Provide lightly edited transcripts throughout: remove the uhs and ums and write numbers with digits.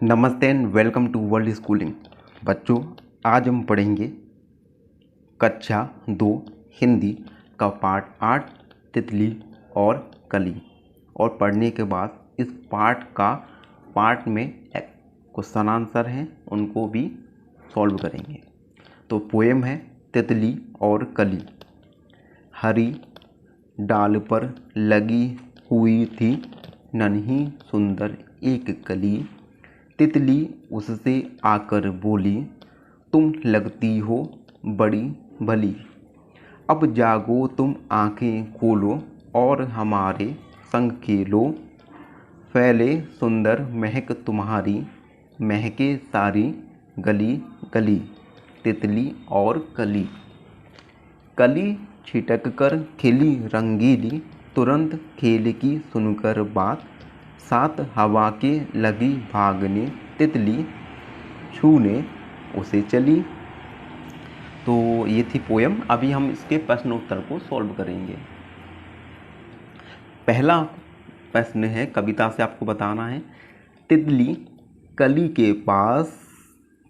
नमस्ते and welcome to World Schooling. बच्चों, आज हम पढ़ेंगे कक्षा 2 हिंदी का पाठ 8 तितली और कली। और पढ़ने के बाद इस पाठ में क्वेश्चन आंसर हैं, उनको भी सॉल्व करेंगे। तो पोएम है तितली और कली। हरी डाल पर लगी हुई थी नन्ही सुंदर एक कली। तितली उससे आकर बोली, तुम लगती हो बड़ी भली। अब जागो तुम आंखें खोलो और हमारे संग खेलो। फैले सुंदर महक तुम्हारी, महके सारी गली गली। तितली और कली। कली छिटक कर खिली रंगीली, तुरंत खेल की सुनकर बात। साथ हवा के लगी भागने, तितली छूने उसे चली। तो ये थी पोयम। अभी हम इसके प्रश्न उत्तर को सॉल्व करेंगे। पहला प्रश्न है, कविता से आपको बताना है, तितली कली के पास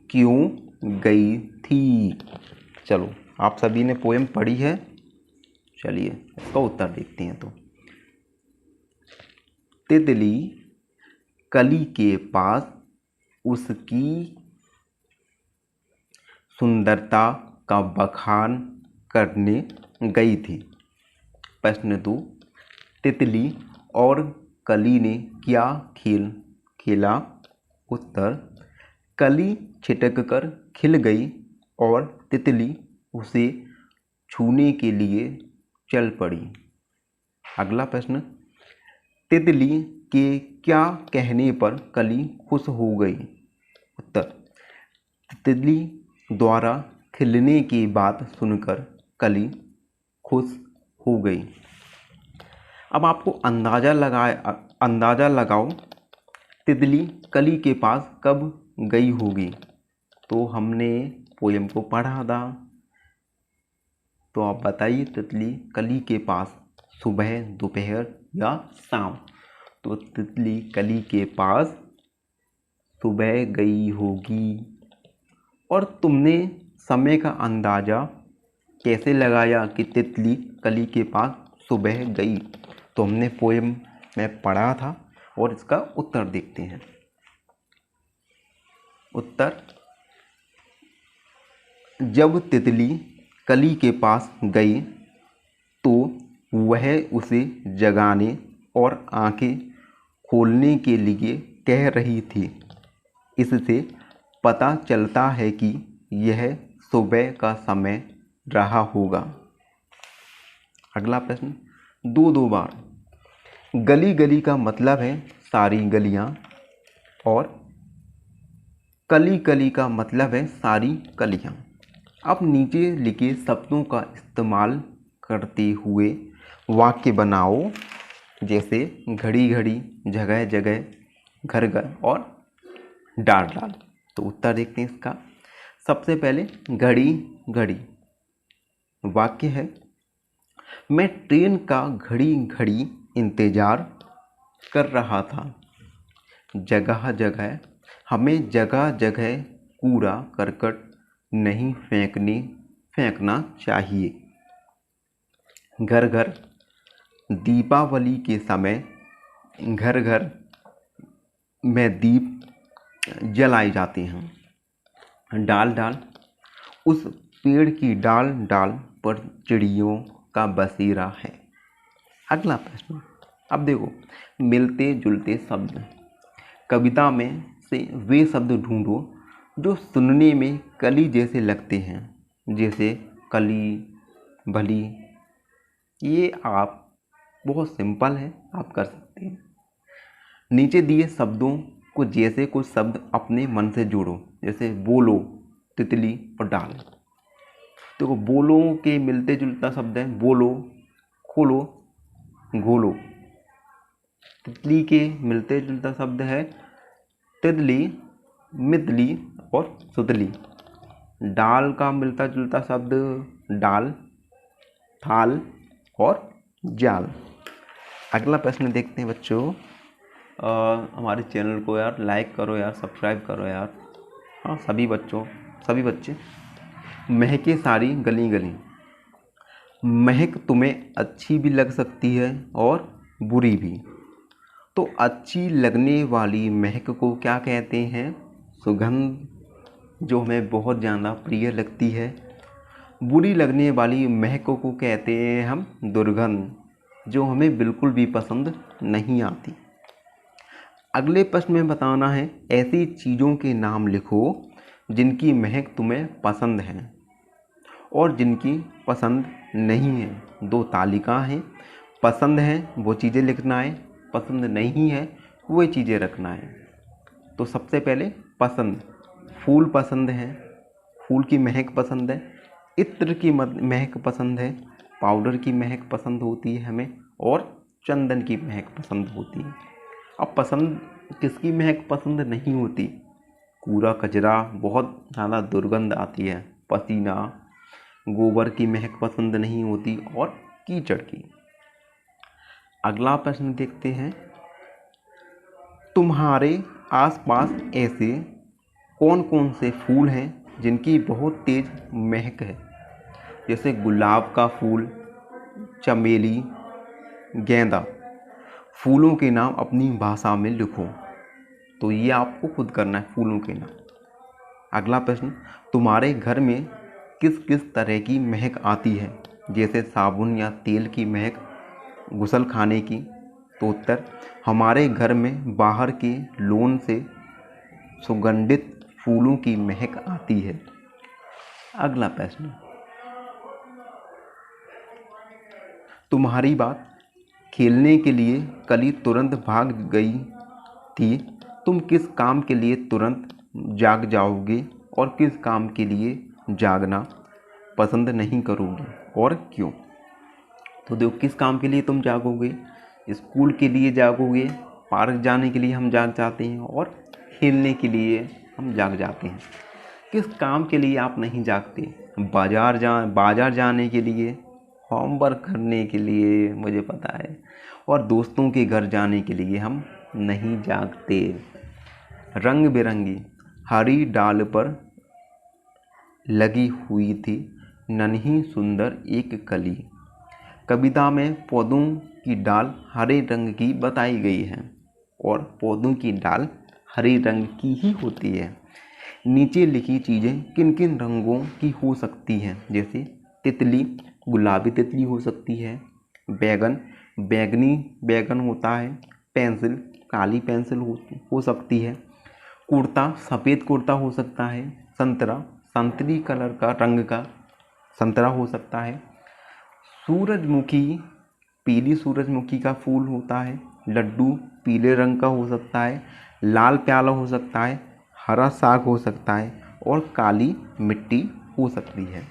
क्यों गई थी। चलो, आप सभी ने पोयम पढ़ी है, चलिए इसका उत्तर देखते हैं। तो तितली कली के पास उसकी सुंदरता का बखान करने गई थी। प्रश्न 2, तितली और कली ने क्या खेल खेला। उत्तर, कली छिटक कर खिल गई और तितली उसे छूने के लिए चल पड़ी। अगला प्रश्न, तितली के क्या कहने पर कली खुश हो गई। उत्तर, तितली द्वारा खिलने की बात सुनकर कली खुश हो गई। अब आपको अंदाज़ा लगाओ तितली कली के पास कब गई होगी। तो हमने पोयम को पढ़ा था, तो आप बताइए तितली कली के पास सुबह, दोपहर या शाम। तो तितली कली के पास सुबह गई होगी। और तुमने समय का अंदाज़ा कैसे लगाया कि तितली कली के पास सुबह गई। तो हमने पोएम में पढ़ा था और इसका उत्तर देखते हैं। उत्तर, जब तितली कली के पास गई तो वह उसे जगाने और आंखें खोलने के लिए कह रही थी। इससे पता चलता है कि यह सुबह का समय रहा होगा। अगला प्रश्न, दो बार। गली गली का मतलब है सारी गलियां और कली कली का मतलब है सारी कलियां। अब नीचे लिखे शब्दों का इस्तेमाल करते हुए वाक्य बनाओ, जैसे घड़ी घड़ी, जगह जगह, घर घर और डाल डाल। तो उत्तर देखते हैं इसका। सबसे पहले घड़ी घड़ी। वाक्य है, मैं ट्रेन का घड़ी घड़ी इंतजार कर रहा था। जगह जगह, हमें जगह जगह कूड़ा करकट नहीं फेंकना चाहिए। घर घर, दीपावली के समय घर घर में दीप जलाए जाते हैं। डाल डाल, उस पेड़ की डाल डाल पर चिड़ियों का बसेरा है। अगला प्रश्न, अब देखो, मिलते जुलते शब्द। कविता में से वे शब्द ढूंढो जो सुनने में कली जैसे लगते हैं, जैसे कली, भली। ये आप बहुत सिंपल है, आप कर सकते हैं। नीचे दिए शब्दों को जैसे कुछ शब्द अपने मन से जोड़ो, जैसे बोलो, तितली और डाल। तो बोलो के मिलते जुलता शब्द है बोलो, खोलो, घोलो। तितली के मिलते जुलता शब्द है तितली, मितली और सुतली। डाल का मिलता जुलता शब्द डाल, थाल और जाल। अगला प्रश्न देखते हैं बच्चों, हमारे चैनल को यार लाइक करो यार, सब्सक्राइब करो यार। हाँ, सभी बच्चे। महके सारी गली गली। महक तुम्हें अच्छी भी लग सकती है और बुरी भी। तो अच्छी लगने वाली महक को क्या कहते हैं? सुगंध, जो हमें बहुत ज़्यादा प्रिय लगती है। बुरी लगने वाली महक को कहते हैं हम दुर्गंध, जो हमें बिल्कुल भी पसंद नहीं आती। अगले प्रश्न में बताना है, ऐसी चीज़ों के नाम लिखो जिनकी महक तुम्हें पसंद है और जिनकी पसंद नहीं है। 2 तालिका हैं, पसंद है वो चीज़ें लिखना है, पसंद नहीं है वो चीज़ें रखना है। तो सबसे पहले पसंद, फूल पसंद है, फूल की महक पसंद है, इत्र की महक पसंद है, पाउडर की महक पसंद होती है हमें, और चंदन की महक पसंद होती है। अब पसंद किसकी महक पसंद नहीं होती? कूड़ा कचरा, बहुत ज़्यादा दुर्गंध आती है, पसीना, गोबर की महक पसंद नहीं होती, और कीचड़ की। अगला प्रश्न देखते हैं, तुम्हारे आसपास ऐसे कौन कौन से फूल हैं जिनकी बहुत तेज महक है? जैसे गुलाब का फूल, चमेली, गेंदा। फूलों के नाम अपनी भाषा में लिखो। तो ये आपको खुद करना है, फूलों के नाम। अगला प्रश्न, तुम्हारे घर में किस किस तरह की महक आती है? जैसे साबुन या तेल की महक, गुसल खाने की। तो उत्तर, हमारे घर में बाहर के लॉन से सुगंधित फूलों की महक आती है। अगला प्रश्न, तुम्हारी बात, खेलने के लिए कली तुरंत भाग गई थी। तुम किस काम के लिए तुरंत जाग जाओगे और किस काम के लिए जागना पसंद नहीं करोगे, और क्यों? तो देखो, किस काम के लिए तुम जागोगे? स्कूल के लिए जागोगे, पार्क जाने के लिए हम जाग जाते हैं, और खेलने के लिए हम जाग जाते हैं। किस काम के लिए आप नहीं जागते? बाजार जाने के लिए, होमवर्क करने के लिए, मुझे पता है, और दोस्तों के घर जाने के लिए हम नहीं जागते। रंग बिरंगी हरी डाल पर लगी हुई थी नन्ही सुंदर एक कली। कविता में पौधों की डाल हरे रंग की बताई गई है, और पौधों की डाल हरे रंग की ही होती है। नीचे लिखी चीज़ें किन किन रंगों की हो सकती हैं? जैसे तितली, गुलाबी तितली हो सकती है, बैगन, बैगनी बैगन होता है, पेंसिल, काली पेंसिल हो सकती है, कुर्ता, सफ़ेद कुर्ता हो सकता है, संतरा, संतरी कलर का रंग का संतरा हो सकता है, सूरजमुखी, पीली सूरजमुखी का फूल होता है, लड्डू पीले रंग का हो सकता है, लाल प्याला हो सकता है, हरा साग हो सकता है, और काली मिट्टी हो सकती है।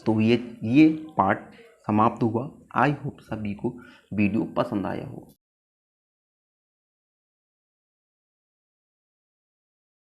तो ये पार्ट समाप्त हुआ। आई होप सभी को वीडियो पसंद आया हो।